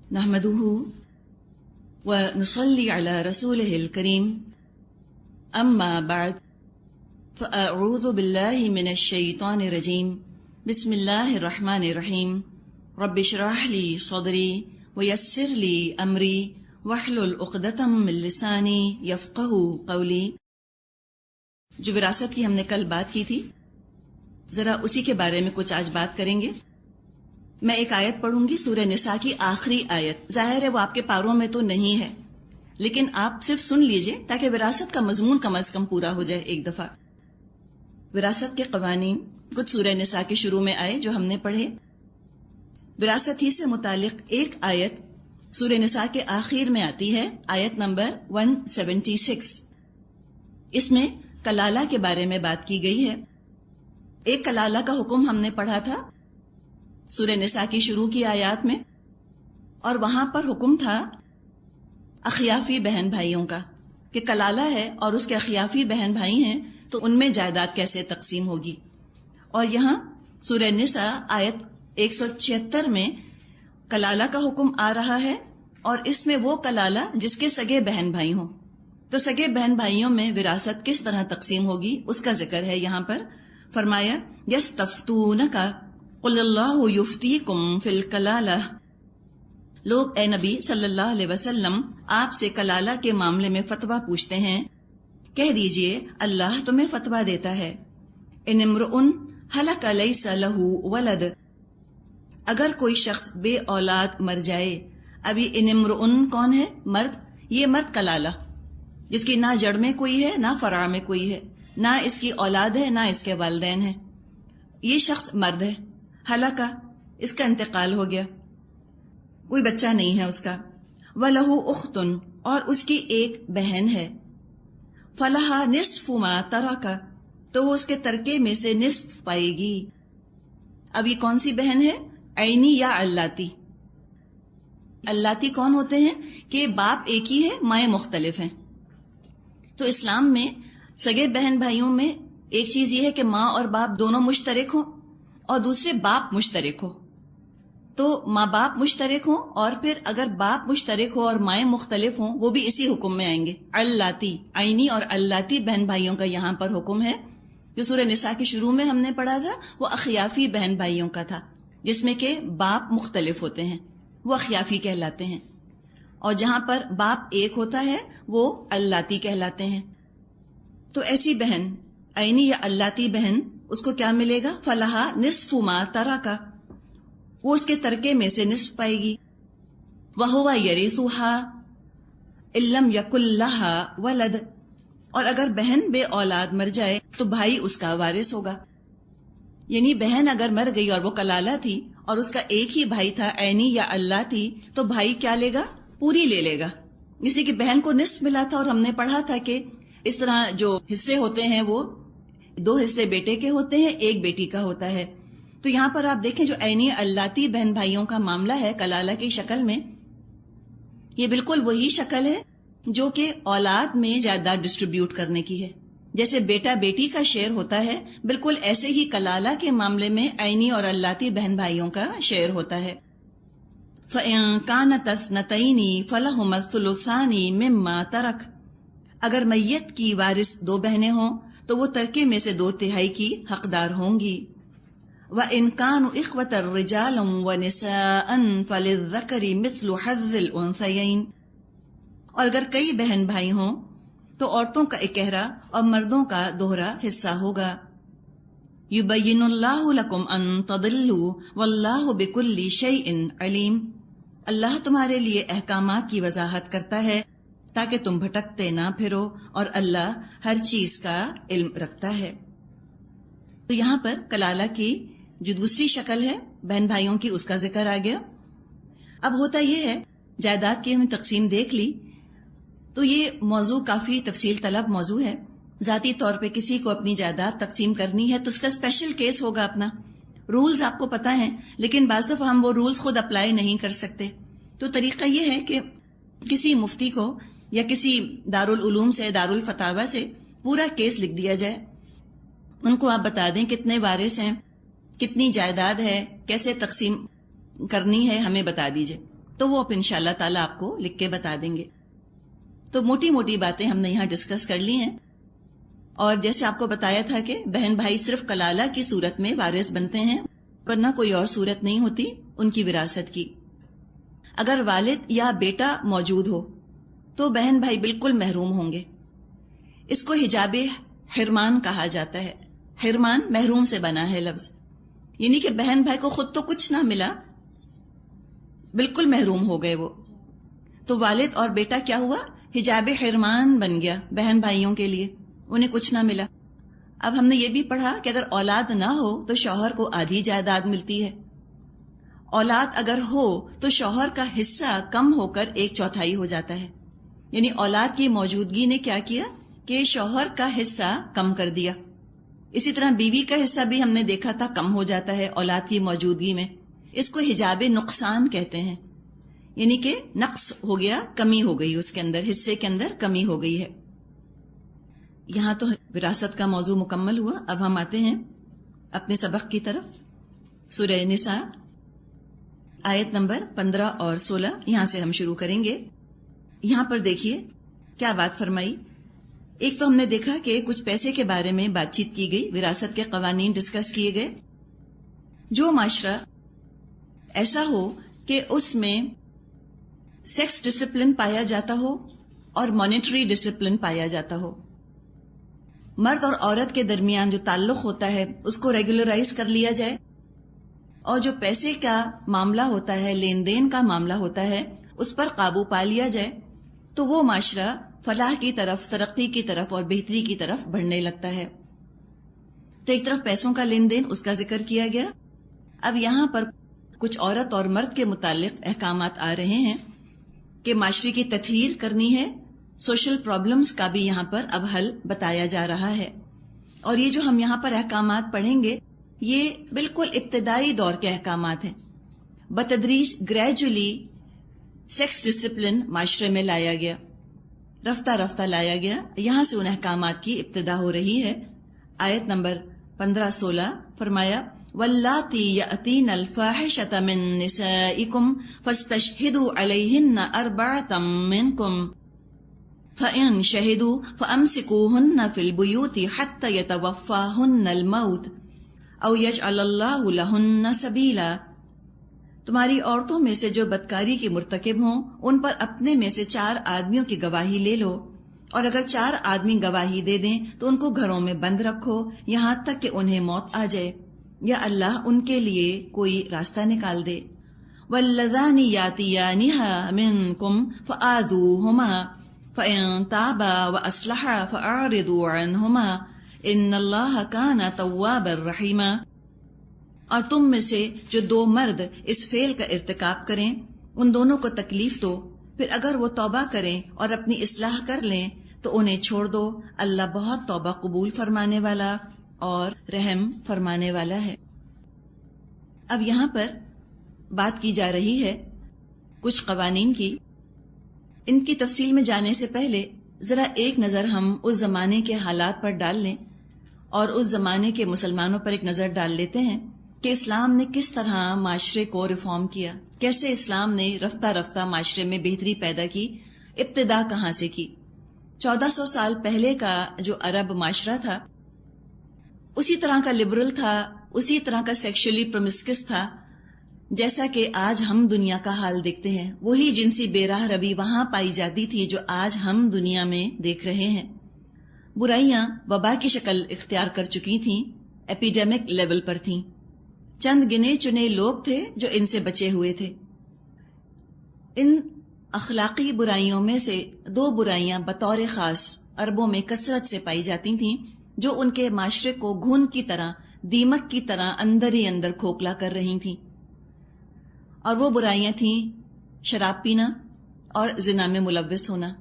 نحمده ونصلي على رسوله الكريم أما بعد فأعوذ بالله من الشيطان الرجيم بسم الله الرحمن الرحيم رب اشرح لي صدري ويسر لي أمري واحلل عقدة من لساني يفقهوا قولي۔ جو وراثت کی ہم نے کل بات کی تھی، ذرا اسی کے بارے میں کچھ آج بات کریں گے۔ میں ایک آیت پڑھوں گی، سورہ نساء کی آخری آیت۔ ظاہر ہے وہ آپ کے پاروں میں تو نہیں ہے، لیکن آپ صرف سن لیجئے تاکہ وراثت کا مضمون کم از کم پورا ہو جائے ایک دفعہ۔ وراثت کے قوانین کچھ سورہ نساء کے شروع میں آئے جو ہم نے پڑھے۔ وراثت ہی سے متعلق ایک آیت سورہ نساء کے آخر میں آتی ہے، آیت نمبر 176۔ اس میں کلالہ کے بارے میں بات کی گئی ہے۔ ایک کلالہ کا حکم ہم نے پڑھا تھا سورہ نساء کی شروع کی آیات میں، اور وہاں پر حکم تھا اخیافی بہن بھائیوں کا کہ کلالہ ہے اور اس کے اخیافی بہن بھائی ہیں تو ان میں جائیداد کیسے تقسیم ہوگی۔ اور یہاں سورہ نساء آیت 176 میں کلالہ کا حکم آ رہا ہے، اور اس میں وہ کلالہ جس کے سگے بہن بھائی ہوں۔ تو سگے بہن بھائیوں میں وراثت کس طرح تقسیم ہوگی اس کا ذکر ہے یہاں پر۔ فرمایا یستفتونک قل اللہ یفتیکم فی الکلالہ، لوگ اے نبی صلی اللہ علیہ وسلم آپ سے کلالہ کے معاملے میں فتویٰ پوچھتے ہیں، کہہ دیجئے اللہ تمہیں فتویٰ دیتا ہے۔ ان امرؤ ہلک لیس لہ ولد، اگر کوئی شخص بے اولاد مر جائے۔ ابھی ان امرؤ کون ہے؟ مرد۔ یہ مرد کلالہ جس کی نہ جڑ میں کوئی ہے نہ فرع میں کوئی ہے، نہ اس کی اولاد ہے نہ اس کے والدین ہیں، یہ شخص مرد ہے۔ ہلاکا، اس کا انتقال ہو گیا، کوئی بچہ نہیں ہے اس کا۔ وَلَهُ أُخْتٌ، اور اس کی ایک بہن ہے۔ فَلَهَا نِصْفُ مَا تَرَكَ، تو وہ اس کے ترکے میں سے نصف پائے گی۔ اب یہ کون سی بہن ہے؟ عینی یا علاتی۔ علاتی کون ہوتے ہیں؟ کہ باپ ایک ہی ہے، مائیں مختلف ہیں۔ تو اسلام میں سگے بہن بھائیوں میں ایک چیز یہ ہے کہ ماں اور باپ دونوں مشترک ہوں، اور دوسرے باپ مشترک ہو۔ تو ماں باپ مشترک ہوں، اور پھر اگر باپ مشترک ہو اور مائیں مختلف ہوں، وہ بھی اسی حکم میں آئیں گے۔ علاتی، عینی اور علاتی بہن بھائیوں کا یہاں پر حکم ہے۔ جو سورہ نساء کے شروع میں ہم نے پڑھا تھا وہ اخیافی بہن بھائیوں کا تھا، جس میں کہ باپ مختلف ہوتے ہیں، وہ اخیافی کہلاتے ہیں، اور جہاں پر باپ ایک ہوتا ہے وہ علاتی کہلاتے ہیں۔ تو ایسی بہن عینی یا علاتی بہن، اس کو کیا ملے گا؟ فلہا نصف ما ترکا، وہ اس کے ترکے میں سے نصف پائے گی۔ وہو یرثھا ان لم یکن لہا ولد، اور اگر بہن بے اولاد مر جائے تو بھائی اس کا وارث ہوگا۔ یعنی بہن اگر مر گئی اور وہ کلالہ تھی اور اس کا ایک ہی بھائی تھا عینی یا علاتی، تو بھائی کیا لے گا؟ پوری لے لے گا۔ اسی کی بہن کو نصف ملا تھا، اور ہم نے پڑھا تھا کہ اس طرح جو حصے ہوتے ہیں وہ 2 حصے بیٹے کے ہوتے ہیں، 1 بیٹی کا ہوتا ہے۔ تو یہاں پر آپ دیکھیں جو عینی علاتی بہن بھائیوں کا معاملہ ہے کلالہ کی شکل میں، یہ بالکل وہی شکل ہے جو کہ اولاد میں جائیداد ڈسٹریبیوٹ کرنے کی ہے۔ جیسے بیٹا بیٹی کا شیئر ہوتا ہے، بالکل ایسے ہی کلالہ کے معاملے میں عینی اور علاتی بہن بھائیوں کا شیئر ہوتا ہے۔ فَإِن كَانَتْ اثْنَتَيْنِ فَلَهُمَا الثُّلُثَانِ مِمَّا تَرَكَ، اگر میت کی وارث 2 بہنیں ہوں تو وہ ترکے میں سے 2/3 کی حقدار ہوں گی۔ وَإِن كَانُوا إِخْوَةً رِجَالًا وَنِسَاءً فَلِلذَّكَرِ مِثْلُ حَظِّ الْأُنثَيَيْنِ، اور اگر کئی بہن بھائی ہوں تو عورتوں کا اکہرا اور مردوں کا دوہرا حصہ ہوگا۔ یبین اللہ لکم ان تضلوا واللہ بکل شیء علیم، اللہ تمہارے لیے احکامات کی وضاحت کرتا ہے تاکہ تم بھٹکتے نہ پھرو، اور اللہ ہر چیز کا علم رکھتا ہے۔ تو یہاں پر کلالہ کی جو دوسری شکل ہے بہن بھائیوں کی، اس کا ذکر آ گیا۔ اب ہوتا یہ ہے، جائیداد کی ہم تقسیم دیکھ لی، تو یہ موضوع کافی تفصیل طلب موضوع ہے۔ ذاتی طور پہ کسی کو اپنی جائیداد تقسیم کرنی ہے تو اس کا اسپیشل کیس ہوگا اپنا، رولز آپ کو پتہ ہیں، لیکن بعض دفعہ ہم وہ رولز خود اپلائی نہیں کر سکتے۔ تو طریقہ یہ ہے کہ کسی مفتی کو یا کسی دارالعلوم سے، دارالفتاوی سے پورا کیس لکھ دیا جائے، ان کو آپ بتا دیں کتنے وارث ہیں، کتنی جائیداد ہے، کیسے تقسیم کرنی ہے، ہمیں بتا دیجئے۔ تو وہ اب انشاءاللہ تعالیٰ آپ کو لکھ کے بتا دیں گے. تو موٹی موٹی باتیں ہم نے یہاں ڈسکس کر لی ہیں. اور جیسے آپ کو بتایا تھا کہ بہن بھائی صرف کلالہ کی صورت میں وارث بنتے ہیں، ورنہ کوئی اور صورت نہیں ہوتی ان کی وراثت کی. اگر والد یا بیٹا موجود ہو تو بہن بھائی بالکل محروم ہوں گے. اس کو حجاب حرمان کہا جاتا ہے. حرمان محروم سے بنا ہے لفظ، یعنی کہ بہن بھائی کو خود تو کچھ نہ ملا، بالکل محروم ہو گئے وہ. تو والد اور بیٹا کیا ہوا؟ حجاب حرمان بن گیا بہن بھائیوں کے لیے، انہیں کچھ نہ ملا. اب ہم نے یہ بھی پڑھا کہ اگر اولاد نہ ہو تو شوہر کو آدھی جائیداد ملتی ہے. اولاد اگر ہو تو شوہر کا حصہ کم ہو کر 1/4 ہو جاتا ہے. یعنی اولاد کی موجودگی نے کیا کیا کہ شوہر کا حصہ کم کر دیا. اسی طرح بیوی کا حصہ بھی ہم نے دیکھا تھا کم ہو جاتا ہے اولاد کی موجودگی میں. اس کو حجاب نقصان کہتے ہیں، یعنی کہ نقص ہو گیا، کمی ہو گئی، اس کے اندر حصے کے اندر کمی ہو گئی ہے. یہاں تو وراثت کا موضوع مکمل ہوا. اب ہم آتے ہیں اپنے سبق کی طرف. سورہ نساء آیت نمبر 15 اور 16 یہاں سے ہم شروع کریں گے. یہاں پر دیکھیے کیا بات فرمائی. ایک تو ہم نے دیکھا کہ کچھ پیسے کے بارے میں بات چیت کی گئی، وراثت کے قوانین ڈسکس کیے گئے. جو معاشرہ ایسا ہو کہ اس میں سیکس ڈسپلن پایا جاتا ہو اور مانیٹری ڈسپلن پایا جاتا ہو، مرد اور عورت کے درمیان جو تعلق ہوتا ہے اس کو ریگولرائز کر لیا جائے، اور جو پیسے کا معاملہ ہوتا ہے، لین دین کا معاملہ ہوتا ہے، اس پر قابو پا لیا جائے، تو وہ معاشرہ فلاح کی طرف، ترقی کی طرف اور بہتری کی طرف بڑھنے لگتا ہے. تو ایک طرف پیسوں کا لین دین، اس کا ذکر کیا گیا. اب یہاں پر کچھ عورت اور مرد کے متعلق احکامات آ رہے ہیں کہ معاشرے کی تطہیر کرنی ہے. سوشل پرابلمز کا بھی یہاں پر اب حل بتایا جا رہا ہے. اور یہ جو ہم یہاں پر احکامات پڑھیں گے یہ بالکل ابتدائی دور کے احکامات ہیں. بتدریج گریجولی سیکس ڈسپلن معاشرے میں لایا گیا، رفتہ رفتہ لایا گیا. یہاں سے ان احکامات کی ابتدا ہو رہی ہے. آیت نمبر 15-16 فرمایا واللاتی یأتین الفاحشۃ من نسائکم فاستشہدوا علیہن 4 منکم فإن شہدوا فأمسکوہن فی البیوت حتی یتوفاہن الموت او یجعل اللہ لہن سبیلا. تمہاری عورتوں میں سے جو بدکاری کی مرتکب ہوں ان پر اپنے میں سے 4 آدمیوں کی گواہی لے لو، اور اگر 4 آدمی گواہی دے دیں تو ان کو گھروں میں بند رکھو یہاں تک کہ انہیں موت آ جائے یا اللہ ان کے لیے کوئی راستہ نکال دے. واللذان یاتیانها منکم فآذوہما فإن تابا وأصلحا فأعرضوا عنہما ان اللہ کان توابا رحیما. اور تم میں سے جو 2 مرد اس فعل کا ارتکاب کریں ان دونوں کو تکلیف دو، پھر اگر وہ توبہ کریں اور اپنی اصلاح کر لیں تو انہیں چھوڑ دو، اللہ بہت توبہ قبول فرمانے والا اور رحم فرمانے والا ہے. اب یہاں پر بات کی جا رہی ہے کچھ قوانین کی. ان کی تفصیل میں جانے سے پہلے ذرا ایک نظر ہم اس زمانے کے حالات پر ڈال لیں اور اس زمانے کے مسلمانوں پر ایک نظر ڈال لیتے ہیں کہ اسلام نے کس طرح معاشرے کو ریفارم کیا، کیسے اسلام نے رفتہ رفتہ معاشرے میں بہتری پیدا کی، ابتدا کہاں سے کی. 1400 سال پہلے کا جو عرب معاشرہ تھا اسی طرح کا لبرل تھا، اسی طرح کا سیکشولی پرومسکس تھا جیسا کہ آج ہم دنیا کا حال دیکھتے ہیں. وہی جنسی بے راہ روی وہاں پائی جاتی تھی جو آج ہم دنیا میں دیکھ رہے ہیں. برائیاں وبا کی شکل اختیار کر چکی تھیں، ایپیڈیمک لیول پر تھیں. چند گنے چنے لوگ تھے جو ان سے بچے ہوئے تھے. ان اخلاقی برائیوں میں سے 2 برائیاں بطور خاص عربوں میں کثرت سے پائی جاتی تھیں جو ان کے معاشرے کو گھن کی طرح، دیمک کی طرح اندر ہی اندر کھوکھلا کر رہی تھیں. اور وہ برائیاں تھیں شراب پینا اور زنا میں ملوث ہونا.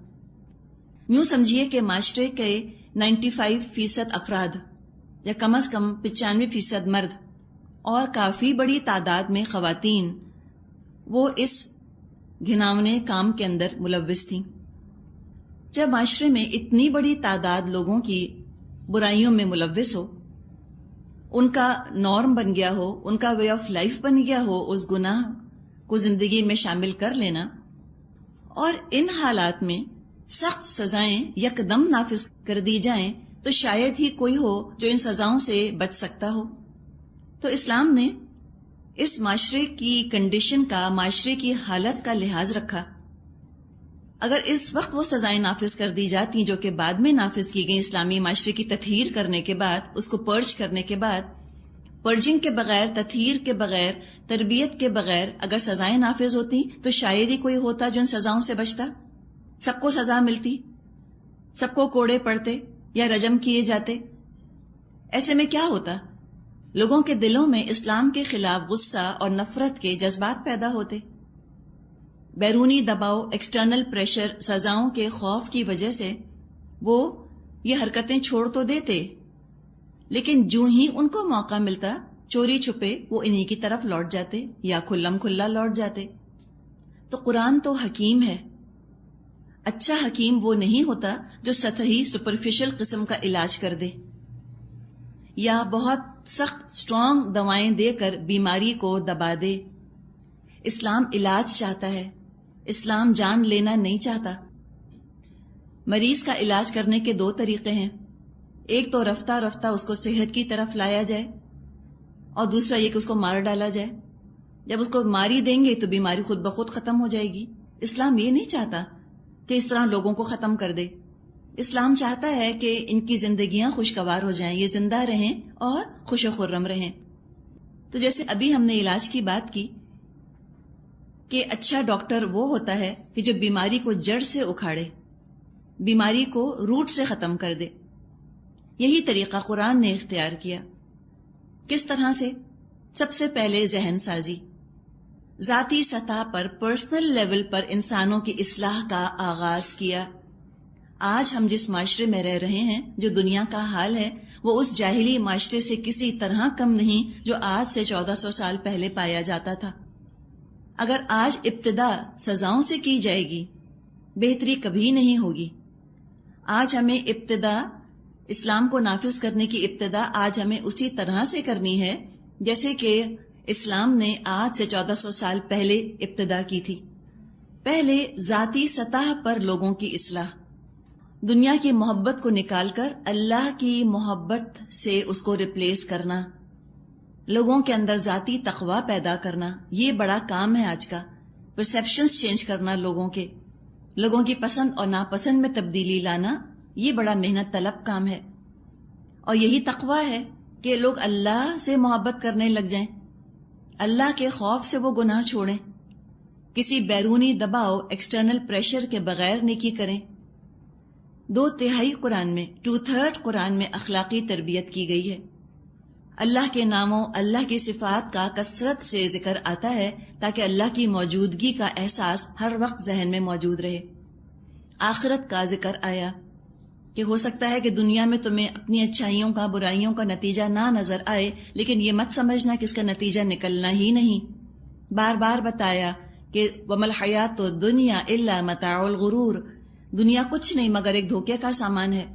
یوں سمجھیے کہ معاشرے کے 95% افراد یا کم از کم 95% مرد اور کافی بڑی تعداد میں خواتین وہ اس گھناونے کام کے اندر ملوث تھیں. جب معاشرے میں اتنی بڑی تعداد لوگوں کی برائیوں میں ملوث ہو، ان کا نارم بن گیا ہو، ان کا وے آف لائف بن گیا ہو اس گناہ کو زندگی میں شامل کر لینا، اور ان حالات میں سخت سزائیں یکدم نافذ کر دی جائیں تو شاید ہی کوئی ہو جو ان سزاؤں سے بچ سکتا ہو۔ تو اسلام نے اس معاشرے کی کنڈیشن کا، معاشرے کی حالت کا لحاظ رکھا۔ اگر اس وقت وہ سزائیں نافذ کر دی جاتی جو کہ بعد میں نافذ کی گئیں، اسلامی معاشرے کی تطہیر کرنے کے بعد، اس کو پرچ کرنے کے بعد، پرجنگ کے بغیر، تطہیر کے بغیر، تربیت کے بغیر اگر سزائیں نافذ ہوتی تو شاید ہی کوئی ہوتا جو ان سزاؤں سے بچتا۔ سب کو سزا ملتی، سب کو کوڑے پڑتے یا رجم کیے جاتے۔ ایسے میں کیا ہوتا؟ لوگوں کے دلوں میں اسلام کے خلاف غصہ اور نفرت کے جذبات پیدا ہوتے۔ بیرونی دباؤ، ایکسٹرنل پریشر، سزاؤں کے خوف کی وجہ سے وہ یہ حرکتیں چھوڑ تو دیتے، لیکن جو ہی ان کو موقع ملتا چوری چھپے وہ انہی کی طرف لوٹ جاتے یا کھلم کھلا لوٹ جاتے۔ تو قرآن تو حکیم ہے۔ اچھا حکیم وہ نہیں ہوتا جو سطحی سپرفیشل قسم کا علاج کر دے یا بہت سخت سٹرونگ دوائیں دے کر بیماری کو دبا دے۔ اسلام علاج چاہتا ہے، اسلام جان لینا نہیں چاہتا۔ مریض کا علاج کرنے کے دو طریقے ہیں، ایک تو رفتہ رفتہ اس کو صحت کی طرف لایا جائے، اور دوسرا یہ کہ اس کو مار ڈالا جائے۔ جب اس کو ماری دیں گے تو بیماری خود بخود ختم ہو جائے گی۔ اسلام یہ نہیں چاہتا کہ اس طرح لوگوں کو ختم کر دے۔ اسلام چاہتا ہے کہ ان کی زندگیاں خوشگوار ہو جائیں، یہ زندہ رہیں اور خوش و خرم رہیں۔ تو جیسے ابھی ہم نے علاج کی بات کی کہ اچھا ڈاکٹر وہ ہوتا ہے کہ جو بیماری کو جڑ سے اکھاڑے، بیماری کو روٹ سے ختم کر دے۔ یہی طریقہ قرآن نے اختیار کیا۔ کس طرح سے؟ سب سے پہلے ذہن سازی، ذاتی سطح پر، پرسنل لیول پر انسانوں کی اصلاح کا آغاز کیا۔ آج ہم جس معاشرے میں رہ رہے ہیں، جو دنیا کا حال ہے، وہ اس جاہلی معاشرے سے کسی طرح کم نہیں جو آج سے 1400 سال پہلے پایا جاتا تھا۔ اگر آج ابتدا سزاؤں سے کی جائے گی، بہتری کبھی نہیں ہوگی۔ آج ہمیں ابتدا اسلام کو نافذ کرنے کی ابتدا آج ہمیں اسی طرح سے کرنی ہے جیسے کہ اسلام نے آج سے 1400 سال پہلے ابتدا کی تھی۔ پہلے ذاتی سطح پر لوگوں کی اصلاح، دنیا کی محبت کو نکال کر اللہ کی محبت سے اس کو ریپلیس کرنا، لوگوں کے اندر ذاتی تقوی پیدا کرنا، یہ بڑا کام ہے آج کا۔ پرسیپشنز چینج کرنا، لوگوں کی پسند اور ناپسند میں تبدیلی لانا، یہ بڑا محنت طلب کام ہے۔ اور یہی تقوی ہے کہ لوگ اللہ سے محبت کرنے لگ جائیں، اللہ کے خوف سے وہ گناہ چھوڑیں، کسی بیرونی دباؤ، ایکسٹرنل پریشر کے بغیر نیکی کریں۔ 2/3 قرآن میں، 2/3 قرآن میں اخلاقی تربیت کی گئی ہے۔ اللہ کے ناموں، اللہ کی صفات کا کثرت سے ذکر آتا ہے تاکہ اللہ کی موجودگی کا احساس ہر وقت ذہن میں موجود رہے۔ آخرت کا ذکر آیا کہ ہو سکتا ہے کہ دنیا میں تمہیں اپنی اچھائیوں کا، برائیوں کا نتیجہ نہ نظر آئے، لیکن یہ مت سمجھنا کہ اس کا نتیجہ نکلنا ہی نہیں۔ بار بار بتایا کہ وَمَا الْحَيَاةُ الدُّنْيَا إِلَّا مَتَاعُ الْغُرُورِ، دنیا کچھ نہیں مگر ایک دھوکے کا سامان ہے۔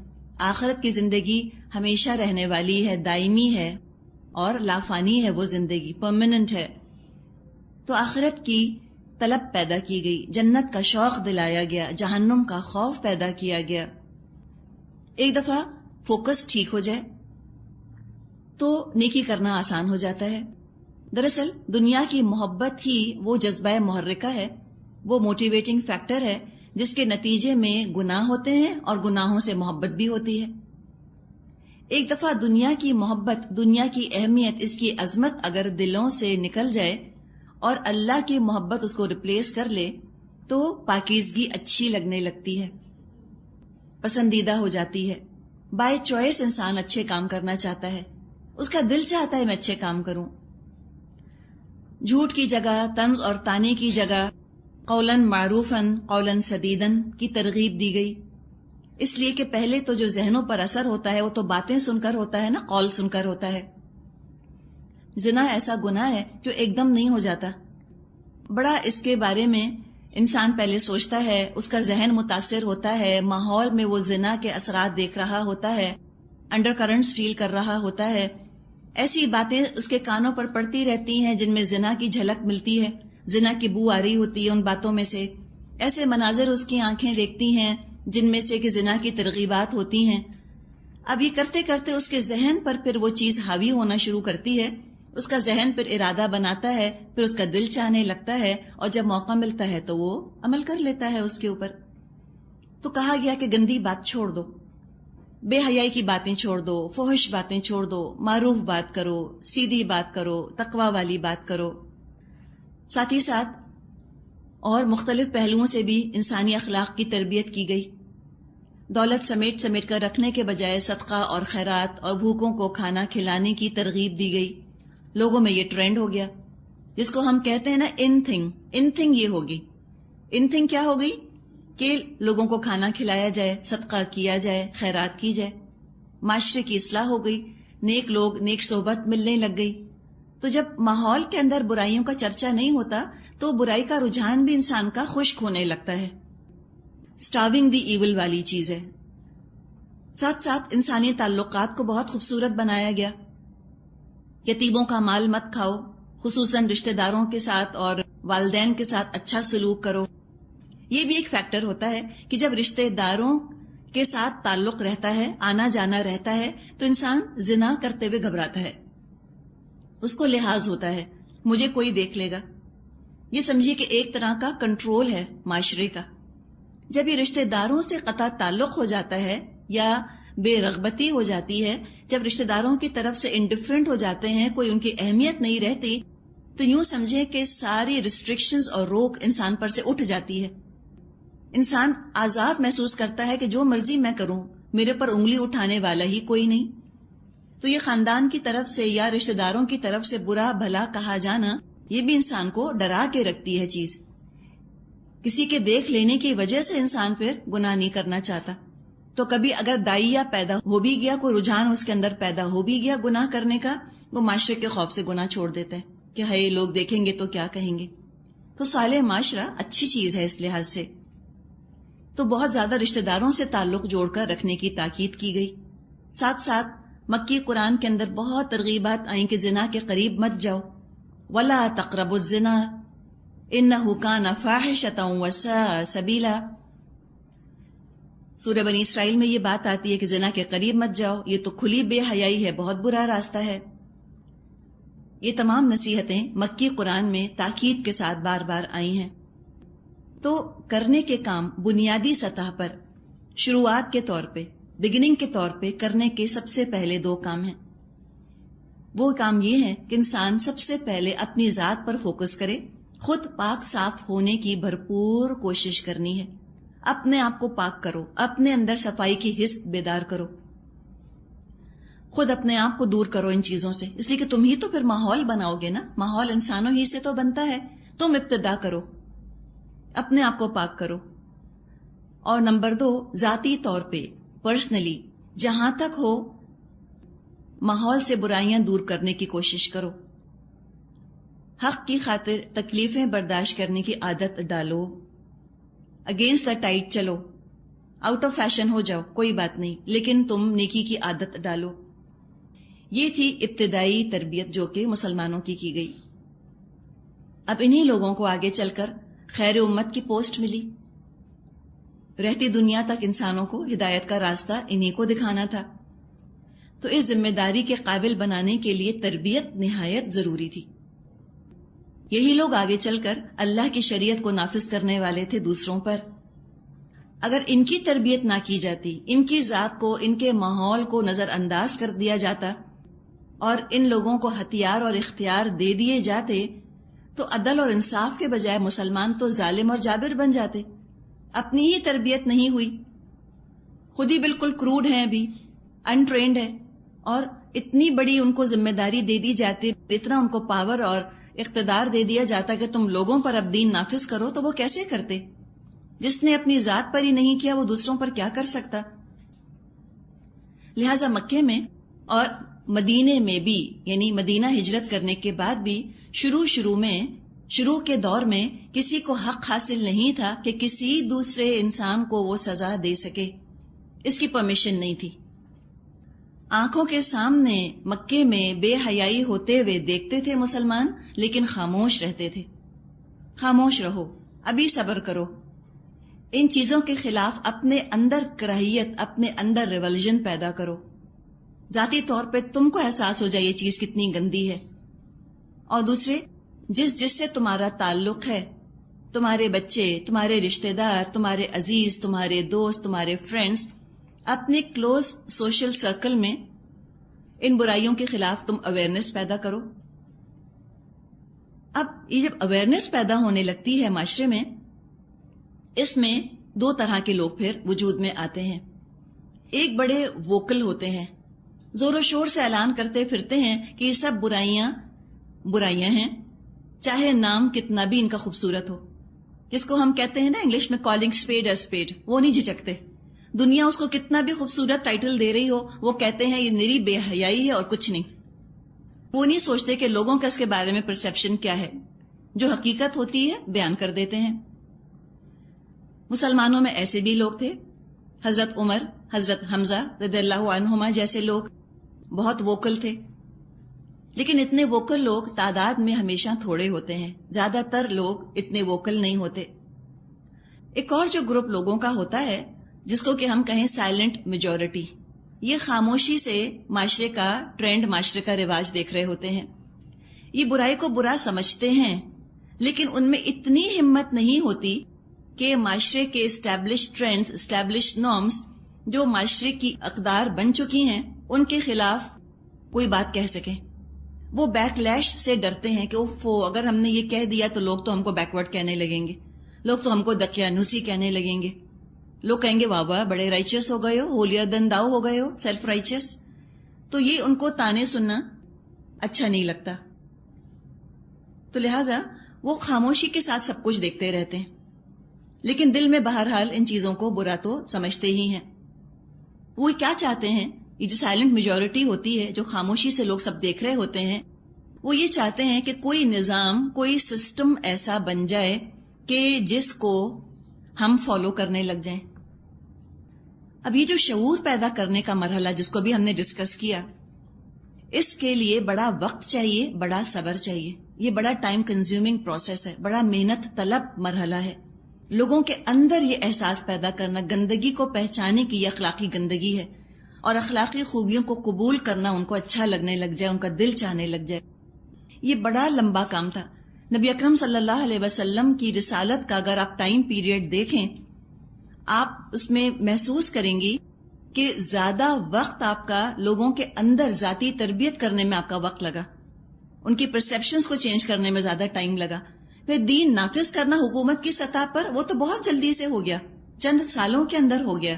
آخرت کی زندگی ہمیشہ رہنے والی ہے، دائمی ہے اور لافانی ہے، وہ زندگی پرماننٹ ہے۔ تو آخرت کی طلب پیدا کی گئی، جنت کا شوق دلایا گیا، جہنم کا خوف پیدا کیا گیا۔ ایک دفعہ فوکس ٹھیک ہو جائے تو نیکی کرنا آسان ہو جاتا ہے۔ دراصل دنیا کی محبت ہی وہ جذبہ محرکہ ہے، وہ موٹیویٹنگ فیکٹر ہے جس کے نتیجے میں گناہ ہوتے ہیں اور گناہوں سے محبت بھی ہوتی ہے۔ ایک دفعہ دنیا کی محبت، دنیا کی اہمیت، اس کی عظمت اگر دلوں سے نکل جائے اور اللہ کی محبت اس کو ریپلیس کر لے تو پاکیزگی اچھی لگنے لگتی ہے، پسندیدہ ہو جاتی ہے۔ بائی چوائس انسان اچھے کام کرنا چاہتا ہے، اس کا دل چاہتا ہے میں اچھے کام کروں۔ جھوٹ کی جگہ، طنز اور طعنے کی جگہ قولاً معروفاً قولاً سدیداً کی ترغیب دی گئی، اس لیے کہ پہلے تو جو ذہنوں پر اثر ہوتا ہے وہ تو باتیں سن کر ہوتا ہے نا، قول سن کر ہوتا ہے۔ زنا ایسا گناہ ہے جو ایک دم نہیں ہو جاتا، بڑا اس کے بارے میں انسان پہلے سوچتا ہے، اس کا ذہن متاثر ہوتا ہے، ماحول میں وہ زنا کے اثرات دیکھ رہا ہوتا ہے، انڈر کرنٹس فیل کر رہا ہوتا ہے، ایسی باتیں اس کے کانوں پر پڑتی رہتی ہیں جن میں زنا کی جھلک ملتی ہے۔ زنا کی بو آ رہی ہوتی ہے ان باتوں میں سے، ایسے مناظر اس کی آنکھیں دیکھتی ہیں جن میں سے کہ زنا کی ترغیبات ہوتی ہیں. اب یہ کرتے کرتے اس کے ذہن پر پھر وہ چیز حاوی ہونا شروع کرتی ہے، اس کا ذہن پھر ارادہ بناتا ہے، پھر اس کا دل چاہنے لگتا ہے، اور جب موقع ملتا ہے تو وہ عمل کر لیتا ہے اس کے اوپر. تو کہا گیا کہ گندی بات چھوڑ دو، بے حیائی کی باتیں چھوڑ دو، فحش باتیں چھوڑ دو، معروف بات کرو، سیدھی بات کرو، تقوی والی بات کرو. ساتھ ہی ساتھ اور مختلف پہلوؤں سے بھی انسانی اخلاق کی تربیت کی گئی. دولت سمیٹ سمیٹ کر رکھنے کے بجائے صدقہ اور خیرات اور بھوکوں کو کھانا کھلانے کی ترغیب دی گئی. لوگوں میں یہ ٹرینڈ ہو گیا جس کو ہم کہتے ہیں نا ان تھنگ یہ ہوگی. ان تھنگ کیا ہو گئی کہ لوگوں کو کھانا کھلایا جائے، صدقہ کیا جائے، خیرات کی جائے. معاشرے کی اصلاح ہو گئی، نیک لوگ نیک صحبت ملنے لگ گئی. تو جب ماحول کے اندر برائیوں کا چرچا نہیں ہوتا تو برائی کا رجحان بھی انسان کا خشک ہونے لگتا ہے. سٹارونگ دی ایول والی چیز ہے. ساتھ ساتھ انسانی تعلقات کو بہت خوبصورت بنایا گیا. یتیموں کا مال مت کھاؤ، خصوصاً رشتہ داروں کے ساتھ اور والدین کے ساتھ اچھا سلوک کرو. یہ بھی ایک فیکٹر ہوتا ہے کہ جب رشتہ داروں کے ساتھ تعلق رہتا ہے، آنا جانا رہتا ہے، تو انسان زنا کرتے ہوئے گھبراتا ہے. اس کو لحاظ ہوتا ہے مجھے کوئی دیکھ لے گا. یہ سمجھیے کہ ایک طرح کا کنٹرول ہے معاشرے کا. جب یہ رشتہ داروں سے قطع تعلق ہو جاتا ہے یا بے رغبتی ہو جاتی ہے، جب رشتہ داروں کی طرف سے انڈیفرنٹ ہو جاتے ہیں، کوئی ان کی اہمیت نہیں رہتی، تو یوں سمجھے کہ ساری ریسٹرکشنز اور روک انسان پر سے اٹھ جاتی ہے. انسان آزاد محسوس کرتا ہے کہ جو مرضی میں کروں، میرے پر انگلی اٹھانے والا ہی کوئی نہیں. تو یہ خاندان کی طرف سے یا رشتہ داروں کی طرف سے برا بھلا کہا جانا، یہ بھی انسان کو ڈرا کے رکھتی ہے چیز. کسی کے دیکھ لینے کی وجہ سے انسان پھر گناہ نہیں کرنا چاہتا. تو کبھی اگر داعیہ پیدا ہو بھی گیا، کوئی رجحان اس کے اندر پیدا ہو بھی گیا گناہ کرنے کا، وہ معاشرے کے خوف سے گناہ چھوڑ دیتا ہے کہ ہائے لوگ دیکھیں گے تو کیا کہیں گے. تو صالح معاشرہ اچھی چیز ہے اس لحاظ سے. تو بہت زیادہ رشتہ داروں سے تعلق جوڑ کر رکھنے کی تاکید کی گئی. ساتھ ساتھ مکی قرآن کے اندر بہت ترغیبات آئیں کہ زنا کے قریب مت جاؤ. وَلَا تَقْرَبُوا الزِّنَا إِنَّهُ كَانَ فَاحِشَةً وَسَاءَ سَبِيلًا. سورہ بنی اسرائیل میں یہ بات آتی ہے کہ زنا کے قریب مت جاؤ، یہ تو کھلی بے حیائی ہے، بہت برا راستہ ہے. یہ تمام نصیحتیں مکی قرآن میں تاکید کے ساتھ بار بار آئی ہیں. تو کرنے کے کام بنیادی سطح پر شروعات کے طور پہ، بگننگ کے طور پہ کرنے کے سب سے پہلے 2 کام ہیں. وہ کام یہ ہے کہ انسان سب سے پہلے اپنی ذات پر فوکس کرے. خود پاک صاف ہونے کی بھرپور کوشش کرنی ہے. اپنے آپ کو پاک کرو، اپنے اندر صفائی کی حس بیدار کرو. خود اپنے آپ کو دور کرو ان چیزوں سے، اس لیے کہ تم ہی تو پھر ماحول بناؤ گے نا. ماحول انسانوں ہی سے تو بنتا ہے. تم ابتدا کرو، اپنے آپ کو پاک کرو. اور نمبر 2، ذاتی طور پہ پرسنلی جہاں تک ہو ماحول سے برائیاں دور کرنے کی کوشش کرو. حق کی خاطر تکلیفیں برداشت کرنے کی عادت ڈالو. اگینسٹ دا ٹائڈ چلو، آؤٹ آف فیشن ہو جاؤ، کوئی بات نہیں، لیکن تم نیکی کی عادت ڈالو. یہ تھی ابتدائی تربیت جو کہ مسلمانوں کی گئی. اب انہی لوگوں کو آگے چل کر خیر امت کی پوسٹ ملی. رہتی دنیا تک انسانوں کو ہدایت کا راستہ انہی کو دکھانا تھا. تو اس ذمہ داری کے قابل بنانے کے لیے تربیت نہایت ضروری تھی. یہی لوگ آگے چل کر اللہ کی شریعت کو نافذ کرنے والے تھے دوسروں پر. اگر ان کی تربیت نہ کی جاتی، ان کی ذات کو، ان کے ماحول کو نظر انداز کر دیا جاتا اور ان لوگوں کو ہتھیار اور اختیار دے دیے جاتے، تو عدل اور انصاف کے بجائے مسلمان تو ظالم اور جابر بن جاتے. اپنی ہی تربیت نہیں ہوئی، خود ہی بالکل کروڈ ہیں، ابھی انٹرینڈ ہے، اور اتنی بڑی ان کو ذمہ داری دے دی جاتی، اتنا ان کو پاور اور اقتدار دے دیا جاتا کہ تم لوگوں پر اب دین نافذ کرو. تو وہ کیسے کرتے؟ جس نے اپنی ذات پر ہی نہیں کیا وہ دوسروں پر کیا کر سکتا؟ لہٰذا مکے میں اور مدینے میں بھی، یعنی مدینہ ہجرت کرنے کے بعد بھی شروع کے دور میں کسی کو حق حاصل نہیں تھا کہ کسی دوسرے انسان کو وہ سزا دے سکے. اس کی پرمیشن نہیں تھی. آنکھوں کے سامنے مکے میں بے حیائی ہوتے ہوئے دیکھتے تھے مسلمان، لیکن خاموش رہتے تھے. خاموش رہو، ابھی صبر کرو. ان چیزوں کے خلاف اپنے اندر کراہیت، اپنے اندر ریولژن پیدا کرو. ذاتی طور پہ تم کو احساس ہو جائے یہ چیز کتنی گندی ہے. اور دوسرے، جس سے تمہارا تعلق ہے، تمہارے بچے، تمہارے رشتہ دار، تمہارے عزیز، تمہارے دوست، تمہارے فرینڈز، اپنے کلوز سوشل سرکل میں ان برائیوں کے خلاف تم اویئرنیس پیدا کرو. اب یہ جب اویئرنیس پیدا ہونے لگتی ہے معاشرے میں، اس میں دو طرح کے لوگ پھر وجود میں آتے ہیں. ایک بڑے ووکل ہوتے ہیں، زور و شور سے اعلان کرتے پھرتے ہیں کہ یہ سب برائیاں ہیں، چاہے نام کتنا بھی ان کا خوبصورت ہو. جس کو ہم کہتے ہیں نا انگلش میں کالنگ اسپیڈ اے اسپیڈ، وہ نہیں جھجکتے. دنیا اس کو کتنا بھی خوبصورت ٹائٹل دے رہی ہو، وہ کہتے ہیں یہ نری بے حیائی ہے اور کچھ نہیں. وہ نہیں سوچتے کہ لوگوں کا اس کے بارے میں پرسیپشن کیا ہے. جو حقیقت ہوتی ہے بیان کر دیتے ہیں. مسلمانوں میں ایسے بھی لوگ تھے. حضرت عمر، حضرت حمزہ رضی اللہ عنہما جیسے لوگ بہت ووکل تھے. لیکن اتنے ووکل لوگ تعداد میں ہمیشہ تھوڑے ہوتے ہیں، زیادہ تر لوگ اتنے ووکل نہیں ہوتے. ایک اور جو گروپ لوگوں کا ہوتا ہے جس کو کہ ہم کہیں سائلنٹ میجورٹی، یہ خاموشی سے معاشرے کا ٹرینڈ، معاشرے کا رواج دیکھ رہے ہوتے ہیں. یہ برائی کو برا سمجھتے ہیں، لیکن ان میں اتنی ہمت نہیں ہوتی کہ معاشرے کے اسٹیبلش ٹرینڈز، اسٹیبلش نارمز جو معاشرے کی اقدار بن چکی ہیں ان کے خلاف کوئی بات کہہ سکیں. وہ بیک لیش سے ڈرتے ہیں کہ اگر ہم نے یہ کہہ دیا تو لوگ تو ہم کو بیکورڈ کہنے لگیں گے، لوگ تو ہم کو دقیانوسی کہنے لگیں گے، لوگ کہیں گے واہ واہ بڑے رائچس ہو گئے ہو، ہولیر دن داؤ ہو گئے ہو، سیلف رائچس. تو یہ ان کو تانے سننا اچھا نہیں لگتا. تو لہٰذا وہ خاموشی کے ساتھ سب کچھ دیکھتے رہتے ہیں، لیکن دل میں بہرحال ان چیزوں کو برا تو سمجھتے ہی ہیں. وہ کیا چاہتے ہیں؟ یہ جو سائلنٹ میجورٹی ہوتی ہے، جو خاموشی سے لوگ سب دیکھ رہے ہوتے ہیں، وہ یہ چاہتے ہیں کہ کوئی نظام، کوئی سسٹم ایسا بن جائے کہ جس کو ہم فالو کرنے لگ جائیں. اب یہ جو شعور پیدا کرنے کا مرحلہ جس کو بھی ہم نے ڈسکس کیا، اس کے لیے بڑا وقت چاہیے، بڑا صبر چاہیے. یہ بڑا ٹائم کنزیومنگ پروسیس ہے، بڑا محنت طلب مرحلہ ہے. لوگوں کے اندر یہ احساس پیدا کرنا، گندگی کو پہچانے کی یہ اخلاقی گندگی ہے، اور اخلاقی خوبیوں کو قبول کرنا، ان کو اچھا لگنے لگ جائے، ان کا دل چاہنے لگ جائے. یہ بڑا لمبا کام تھا. نبی اکرم صلی اللہ علیہ وسلم کی رسالت کا اگر آپ ٹائم پیریڈ دیکھیں، آپ اس میں محسوس کریں گی کہ زیادہ وقت آپ کا لوگوں کے اندر ذاتی تربیت کرنے میں آپ کا وقت لگا، ان کی پرسیپشنز کو چینج کرنے میں زیادہ ٹائم لگا. پھر دین نافذ کرنا حکومت کی سطح پر، وہ تو بہت جلدی سے ہو گیا، چند سالوں کے اندر ہو گیا.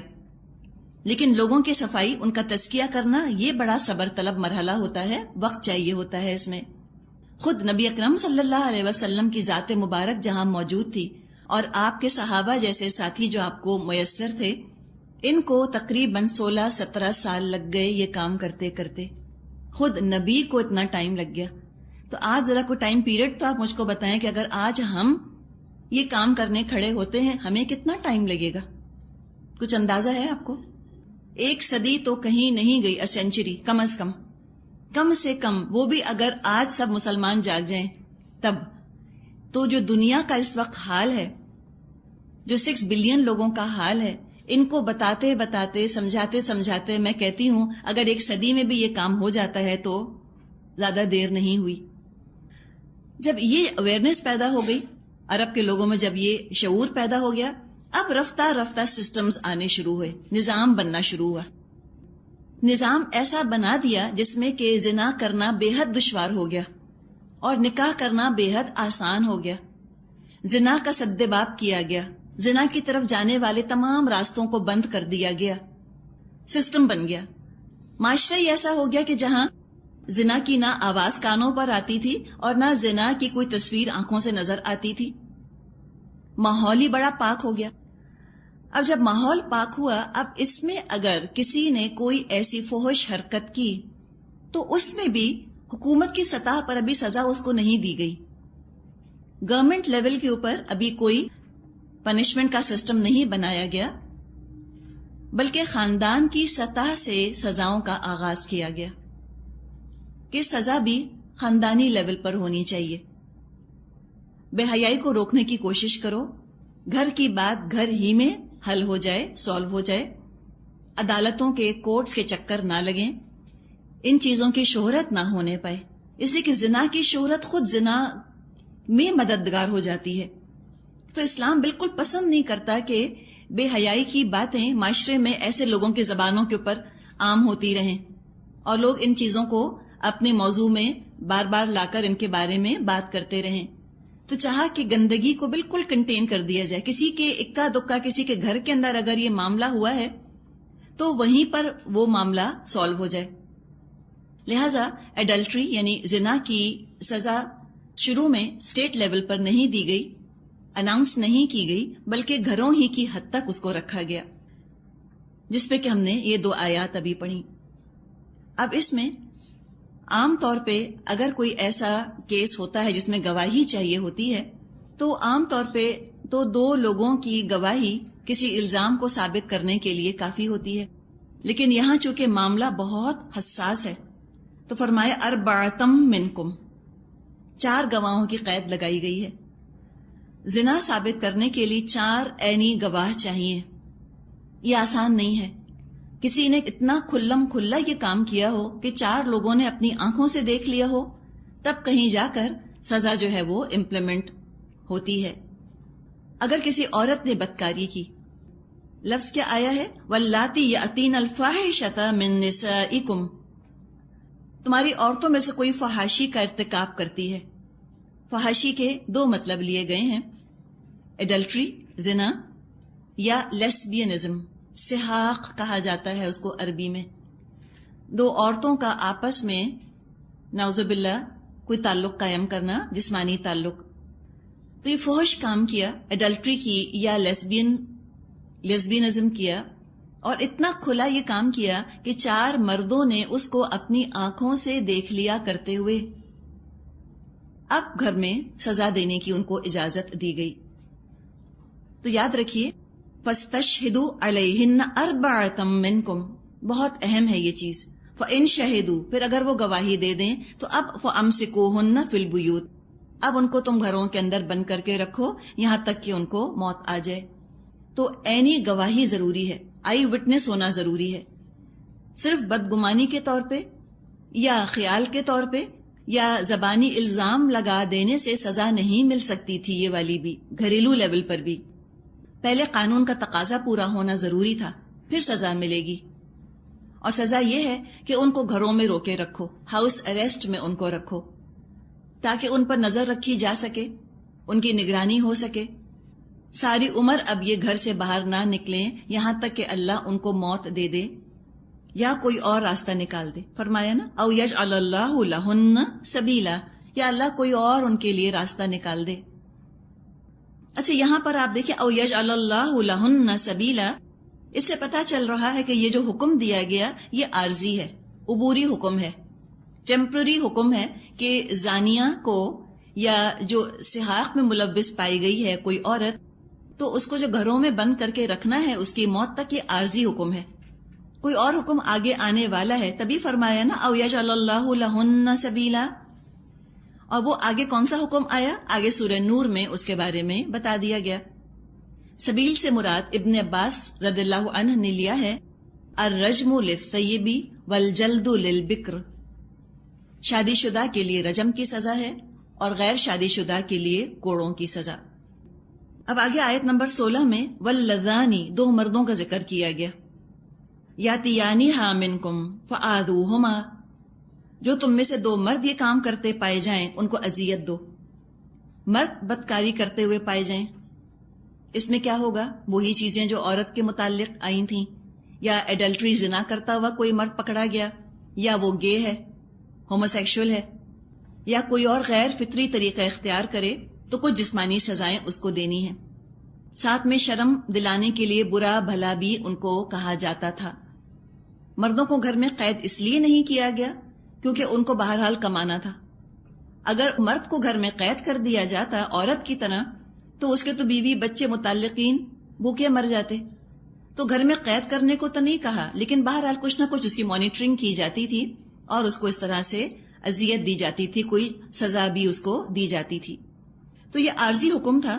لیکن لوگوں کی صفائی، ان کا تزکیہ کرنا، یہ بڑا صبر طلب مرحلہ ہوتا ہے، وقت چاہیے ہوتا ہے اس میں. خود نبی اکرم صلی اللہ علیہ وسلم کی ذات مبارک جہاں موجود تھی، اور آپ کے صحابہ جیسے ساتھی جو آپ کو میسر تھے، ان کو تقریباً 16-17 سال لگ گئے یہ کام کرتے کرتے. خود نبی کو اتنا ٹائم لگ گیا. تو آج ذرا کوئی ٹائم پیریڈ تو آپ مجھ کو بتائیں کہ اگر آج ہم یہ کام کرنے کھڑے ہوتے ہیں ہمیں کتنا ٹائم لگے گا؟ کچھ اندازہ ہے آپ کو؟ 1 صدی تو کہیں نہیں گئی، سینچری کم از کم سے کم. وہ بھی اگر آج سب مسلمان جاگ جائیں تب. تو جو دنیا کا اس وقت حال ہے، جو 6 بلین لوگوں کا حال ہے، ان کو بتاتے بتاتے، سمجھاتے میں کہتی ہوں اگر 1 صدی میں بھی یہ کام ہو جاتا ہے تو زیادہ دیر نہیں ہوئی. جب یہ اویئرنیس پیدا ہو گئی عرب کے لوگوں میں، جب یہ شعور پیدا ہو گیا، اب رفتہ رفتہ سسٹمز آنے شروع ہوئے، نظام بننا شروع ہوا. نظام ایسا بنا دیا جس میں کہ زنا کرنا بے حد دشوار ہو گیا اور نکاح کرنا بے حد آسان ہو گیا. زنا کا سدباب کیا گیا، زنا کی طرف جانے والے تمام راستوں کو بند کر دیا گیا. سسٹم بن گیا. معاشرہ ہی ایسا ہو گیا کہ جہاں زنا کی نہ آواز کانوں پر آتی تھی اور نہ زنا کی کوئی تصویر آنکھوں سے نظر آتی تھی. ماحول ہی بڑا پاک ہو گیا. اب جب ماحول پاک ہوا، اب اس میں اگر کسی نے کوئی ایسی فحش حرکت کی تو اس میں بھی حکومت کی سطح پر ابھی سزا اس کو نہیں دی گئی. گورنمنٹ لیول کے اوپر ابھی کوئی پنشمنٹ کا سسٹم نہیں بنایا گیا، بلکہ خاندان کی سطح سے سزاؤں کا آغاز کیا گیا کہ سزا بھی خاندانی لیول پر ہونی چاہیے. بے حیائی کو روکنے کی کوشش کرو، گھر کی بات گھر ہی میں حل ہو جائے، سالو ہو جائے، عدالتوں کے کورٹس کے چکر نہ لگیں، ان چیزوں کی شہرت نہ ہونے پائے، اس لیے کہ زنا کی شہرت خود زنا میں مددگار ہو جاتی ہے۔ تو اسلام بالکل پسند نہیں کرتا کہ بے حیائی کی باتیں معاشرے میں ایسے لوگوں کی زبانوں کے اوپر عام ہوتی رہیں اور لوگ ان چیزوں کو اپنے موضوع میں بار بار لا کر ان کے بارے میں بات کرتے رہیں۔ تو چاہا کہ گندگی کو بالکل کنٹین کر دیا جائے، کسی کے اکا دکا کسی کے گھر کے اندر اگر یہ معاملہ ہوا ہے تو وہیں پر وہ معاملہ سالو ہو جائے۔ لہذا ایڈلٹری یعنی زنا کی سزا شروع میں اسٹیٹ لیول پر نہیں دی گئی، اناؤنس نہیں کی گئی، بلکہ گھروں ہی کی حد تک اس کو رکھا گیا، جس پہ کہ ہم نے یہ 2 آیات ابھی پڑھی۔ اب اس میں عام طور پہ اگر کوئی ایسا کیس ہوتا ہے جس میں گواہی چاہیے ہوتی ہے تو عام طور پہ تو 2 لوگوں کی گواہی کسی الزام کو ثابت کرنے کے لیے کافی ہوتی ہے، لیکن یہاں چونکہ معاملہ بہت حساس ہے تو فرمایا اربعتم منکم، 4 گواہوں کی قید لگائی گئی ہے۔ زنا ثابت کرنے کے لیے 4 عینی گواہ چاہیے، یہ آسان نہیں ہے۔ کسی نے اتنا کھلم کھلا یہ کام کیا ہو کہ 4 لوگوں نے اپنی آنکھوں سے دیکھ لیا ہو، تب کہیں جا کر سزا جو ہے وہ امپلیمنٹ ہوتی ہے۔ اگر کسی عورت نے بدکاری کی، لفظ کیا آیا ہے واللاتی یاتین الفاحشۃ من نسائکم، تمہاری عورتوں میں سے کوئی فحاشی کا ارتکاب کرتی ہے۔ فحاشی کے 2 مطلب لیے گئے ہیں، ایڈلٹری زنا یا لیسبینزم، سحاق کہا جاتا ہے اس کو عربی میں، 2 عورتوں کا آپس میں نعوذ باللہ کوئی تعلق قائم کرنا، جسمانی تعلق۔ تو یہ فحش کام کیا، ایڈلٹری کی یا لیسبینزم کیا، اور اتنا کھلا یہ کام کیا کہ 4 مردوں نے اس کو اپنی آنکھوں سے دیکھ لیا کرتے ہوئے۔ اب گھر میں سزا دینے کی ان کو اجازت دی گئی۔ تو یاد رکھیے فَاسْتَشْهِدُوا عَلَيْهِنَّ أَرْبَعَةً مِّنْكُمْ، بہت اہم ہے یہ چیز۔ فَإِنْ شَهِدُوا، پھر اگر وہ گواہی دے دیں تو اب فَأَمْسِكُوهُنَّ فِي الْبُيُوتِ، اب ان کو تم گھروں کے اندر بند کر کے رکھو یہاں تک کہ ان کو موت آ جائے۔ تو عینی گواہی ضروری ہے، آئی وٹنس ہونا ضروری ہے۔ صرف بدگمانی کے طور پہ یا خیال کے طور پہ یا زبانی الزام لگا دینے سے سزا نہیں مل سکتی تھی، یہ والی بھی گھریلو لیول پر بھی پہلے قانون کا تقاضا پورا ہونا ضروری تھا، پھر سزا ملے گی۔ اور سزا یہ ہے کہ ان کو گھروں میں روکے رکھو، ہاؤس اریسٹ میں ان کو رکھو، تاکہ ان پر نظر رکھی جا سکے، ان کی نگرانی ہو سکے۔ ساری عمر اب یہ گھر سے باہر نہ نکلیں یہاں تک کہ اللہ ان کو موت دے دے یا کوئی اور راستہ نکال دے۔ فرمایا نا او یجعل اللہ لہن سبیلا، یا اللہ کوئی اور ان کے لیے راستہ نکال دے۔ اچھا یہاں پر آپ دیکھیں او یجعل اللہ لہن سبیلا، اس سے پتہ چل رہا ہے کہ یہ جو حکم دیا گیا یہ عارضی ہے، عبوری حکم ہے، ٹیمپرری حکم ہے کہ زانیہ کو یا جو سحاق میں ملوث پائی گئی ہے کوئی عورت، تو اس کو جو گھروں میں بند کر کے رکھنا ہے اس کی موت تک، یہ عارضی حکم ہے۔ کوئی اور حکم آگے آنے والا ہے، تبھی فرمایا نا او یجعل اللہ لہن سبیلا۔ اور وہ آگے کون سا حکم آیا؟ آگے سورہ نور میں اس کے بارے میں بتا دیا گیا۔ سبیل سے مراد ابن عباس رضی اللہ عنہ نے لیا ہے الرجم للثیب والجلد للبکر، شادی شدہ کے لیے رجم کی سزا ہے اور غیر شادی شدہ کے لیے کوڑوں کی سزا۔ اب آگے آیت نمبر 16 میں واللذانی، 2 مردوں کا ذکر کیا گیا، یاتیانہا منکم فآذوہما، جو تم میں سے 2 مرد یہ کام کرتے پائے جائیں ان کو اذیت دو۔ مرد بدکاری کرتے ہوئے پائے جائیں، اس میں کیا ہوگا؟ وہی چیزیں جو عورت کے متعلق آئی تھیں، یا ایڈلٹری زنا کرتا ہوا کوئی مرد پکڑا گیا، یا وہ گے ہے، ہوموسیکشول ہے، یا کوئی اور غیر فطری طریقہ اختیار کرے تو کچھ جسمانی سزائیں اس کو دینی ہیں۔ ساتھ میں شرم دلانے کے لیے برا بھلا بھی ان کو کہا جاتا تھا۔ مردوں کو گھر میں قید اس لیے نہیں کیا گیا کیونکہ ان کو بہرحال کمانا تھا۔ اگر مرد کو گھر میں قید کر دیا جاتا عورت کی طرح تو اس کے تو بیوی بچے متعلقین بھوکے مر جاتے۔ تو گھر میں قید کرنے کو تو نہیں کہا، لیکن بہرحال کچھ نہ کچھ اس کی مانیٹرنگ کی جاتی تھی اور اس کو اس طرح سے اذیت دی جاتی تھی، کوئی سزا بھی اس کو دی جاتی تھی۔ تو یہ عارضی حکم تھا